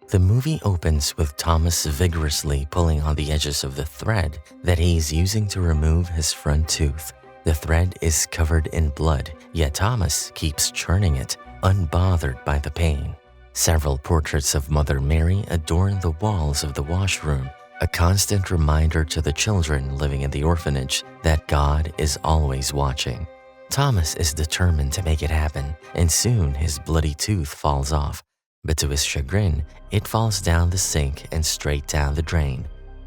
The movie opens with Thomas vigorously pulling on the edges of the thread that he's using to remove his front tooth. The thread is covered in blood, yet Thomas keeps churning it, unbothered by the pain. Several portraits of Mother Mary adorn the walls of the washroom, a constant reminder to the children living in the orphanage that God is always watching. Thomas is determined to make it happen, and soon his bloody tooth falls off. But to his chagrin, it falls down the sink and straight down the drain.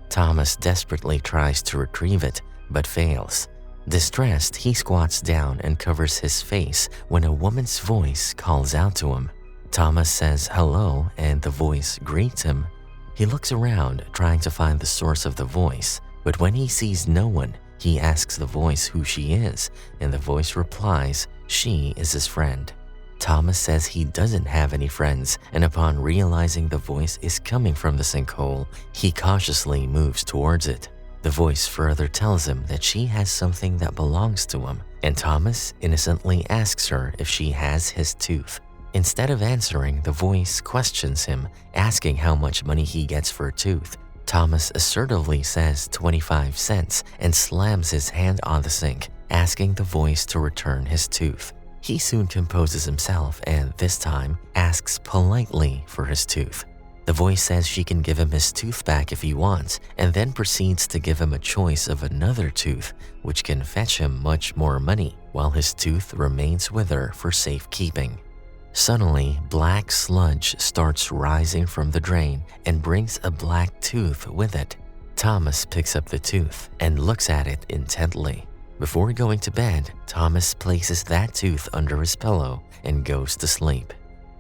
Thomas desperately tries to retrieve it, but fails. Distressed, he squats down and covers his face when a woman's voice calls out to him. Thomas says hello, and the voice greets him. He looks around, trying to find the source of the voice, but when he sees no one, he asks the voice who she is, and the voice replies she is his friend. Thomas says he doesn't have any friends, and upon realizing the voice is coming from the sinkhole, he cautiously moves towards it. The voice further tells him that she has something that belongs to him, and Thomas innocently asks her if she has his tooth. Instead of answering, the voice questions him, asking how much money he gets for a tooth. Thomas assertively says 25 cents and slams his hand on the sink, asking the voice to return his tooth. He soon composes himself and this time asks politely for his tooth. The voice says she can give him his tooth back if he wants, and then proceeds to give him a choice of another tooth, which can fetch him much more money, while his tooth remains with her for safekeeping. Suddenly, black sludge starts rising from the drain and brings a black tooth with it. Thomas picks up the tooth and looks at it intently. Before going to bed, Thomas places that tooth under his pillow and goes to sleep.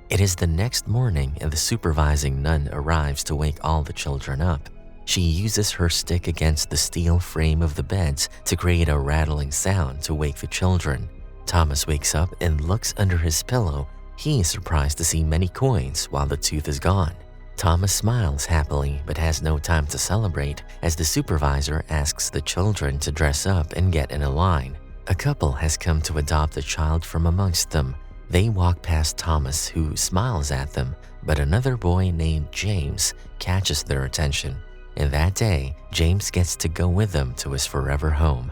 It is the next morning and the supervising nun arrives to wake all the children up. She uses her stick against the steel frame of the beds to create a rattling sound to wake the children. Thomas wakes up and looks under his pillow. He is surprised to see many coins while the tooth is gone. Thomas smiles happily but has no time to celebrate as the supervisor asks the children to dress up and get in a line. A couple has come to adopt a child from amongst them. They walk past Thomas, who smiles at them, but another boy named James catches their attention. And that day, James gets to go with them to his forever home.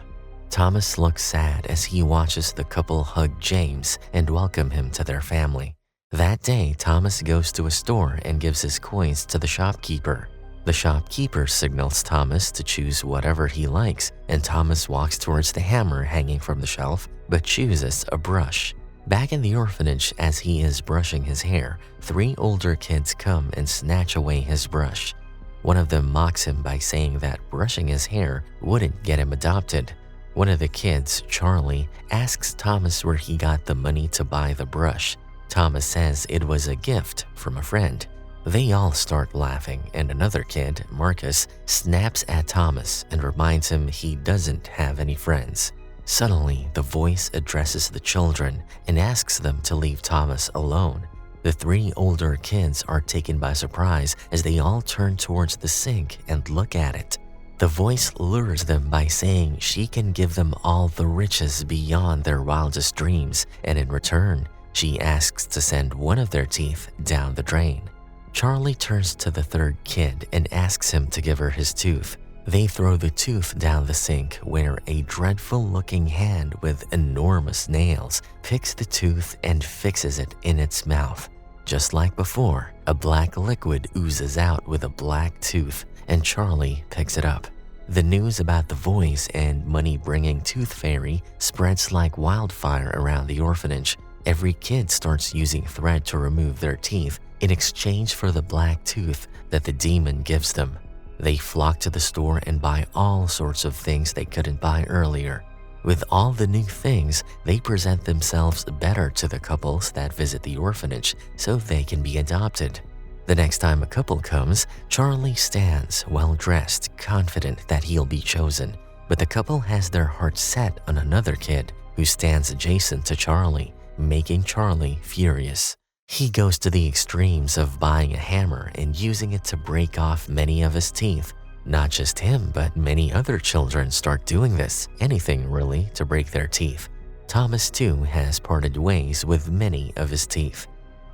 Thomas looks sad as he watches the couple hug James and welcome him to their family. That day, Thomas goes to a store and gives his coins to the shopkeeper. The shopkeeper signals Thomas to choose whatever he likes, and Thomas walks towards the hammer hanging from the shelf, but chooses a brush. Back in the orphanage, as he is brushing his hair, 3 older kids come and snatch away his brush. One of them mocks him by saying that brushing his hair wouldn't get him adopted. One of the kids, Charlie, asks Thomas where he got the money to buy the brush. Thomas says it was a gift from a friend. They all start laughing, and another kid, Marcus, snaps at Thomas and reminds him he doesn't have any friends. Suddenly, the voice addresses the children and asks them to leave Thomas alone. The 3 older kids are taken by surprise as they all turn towards the sink and look at it. The voice lures them by saying she can give them all the riches beyond their wildest dreams, and in return, she asks to send one of their teeth down the drain. Charlie turns to the 3rd kid and asks him to give her his tooth. They throw the tooth down the sink where a dreadful-looking hand with enormous nails picks the tooth and fixes it in its mouth. Just like before, a black liquid oozes out with a black tooth, and Charlie picks it up. The news about the voice and money-bringing tooth fairy spreads like wildfire around the orphanage. Every kid starts using thread to remove their teeth in exchange for the black tooth that the demon gives them. They flock to the store and buy all sorts of things they couldn't buy earlier. With all the new things, they present themselves better to the couples that visit the orphanage so they can be adopted. The next time a couple comes, Charlie stands well-dressed, confident that he'll be chosen. But the couple has their hearts set on another kid who stands adjacent to Charlie, making Charlie furious. He goes to the extremes of buying a hammer and using it to break off many of his teeth. Not just him, but many other children start doing this, anything really, to break their teeth. Thomas too has parted ways with many of his teeth.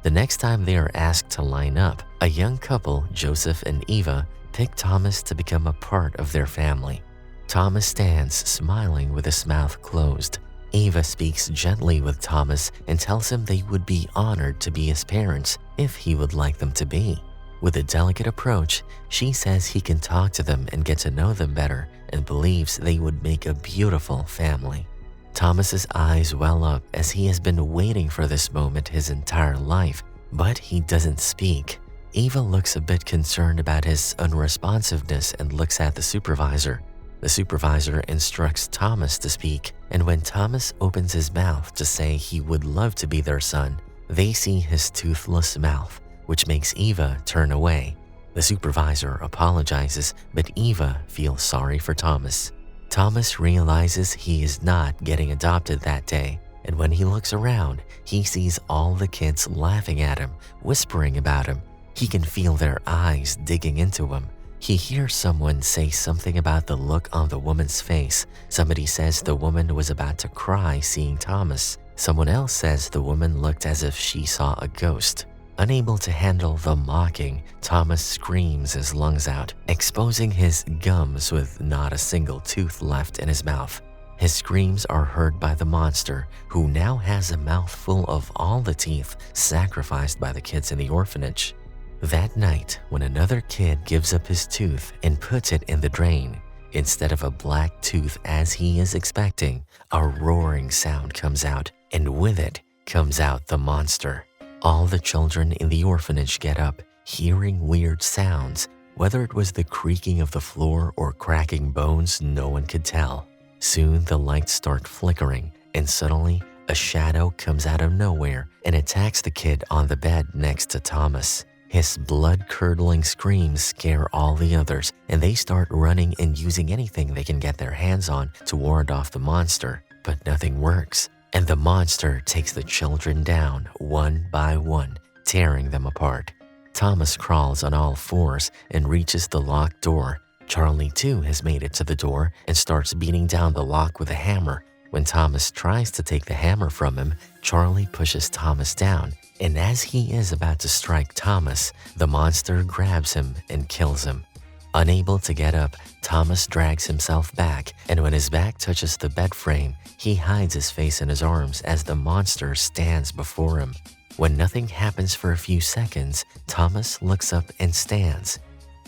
The next time they are asked to line up, a young couple, Joseph and Eva, pick Thomas to become a part of their family. Thomas stands smiling with his mouth closed. Eva speaks gently with Thomas and tells him they would be honored to be his parents if he would like them to be. With a delicate approach, she says he can talk to them and get to know them better and believes they would make a beautiful family. Thomas's eyes well up as he has been waiting for this moment his entire life, but he doesn't speak. Eva looks a bit concerned about his unresponsiveness and looks at the supervisor. The supervisor instructs Thomas to speak, and when Thomas opens his mouth to say he would love to be their son, they see his toothless mouth, which makes Eva turn away. The supervisor apologizes, but Eva feels sorry for Thomas. Thomas realizes he is not getting adopted that day, and when he looks around, he sees all the kids laughing at him, whispering about him. He can feel their eyes digging into him. He hears someone say something about the look on the woman's face. Somebody says the woman was about to cry seeing Thomas. Someone else says the woman looked as if she saw a ghost. Unable to handle the mocking, Thomas screams his lungs out, exposing his gums with not a single tooth left in his mouth. His screams are heard by the monster, who now has a mouthful of all the teeth sacrificed by the kids in the orphanage. That night, when another kid gives up his tooth and puts it in the drain, instead of a black tooth as he is expecting, a roaring sound comes out, and with it comes out the monster. All the children in the orphanage get up, hearing weird sounds. Whether it was the creaking of the floor or cracking bones, no one could tell. Soon the lights start flickering, and suddenly a shadow comes out of nowhere and attacks the kid on the bed next to Thomas. His blood-curdling screams scare all the others, and they start running and using anything they can get their hands on to ward off the monster, but nothing works. And the monster takes the children down one by one, tearing them apart. Thomas crawls on all fours and reaches the locked door. Charlie too has made it to the door and starts beating down the lock with a hammer. When Thomas tries to take the hammer from him, Charlie pushes Thomas down, and as he is about to strike Thomas, the monster grabs him and kills him. Unable to get up, Thomas drags himself back, and when his back touches the bed frame, he hides his face in his arms as the monster stands before him. When nothing happens for a few seconds, Thomas looks up and stands.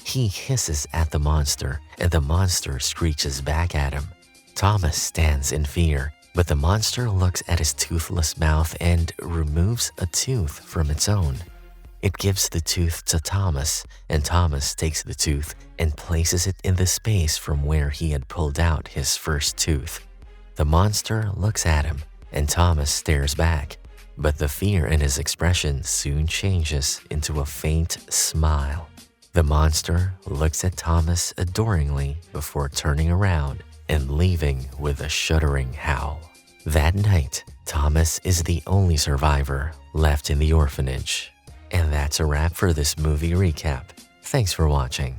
He hisses at the monster, and the monster screeches back at him. Thomas stands in fear, but the monster looks at his toothless mouth and removes a tooth from its own. It gives the tooth to Thomas, and Thomas takes the tooth and places it in the space from where he had pulled out his first tooth. The monster looks at him, and Thomas stares back, but the fear in his expression soon changes into a faint smile. The monster looks at Thomas adoringly before turning around and leaving with a shuddering howl. That night, Thomas is the only survivor left in the orphanage. And that's a wrap for this movie recap. Thanks for watching.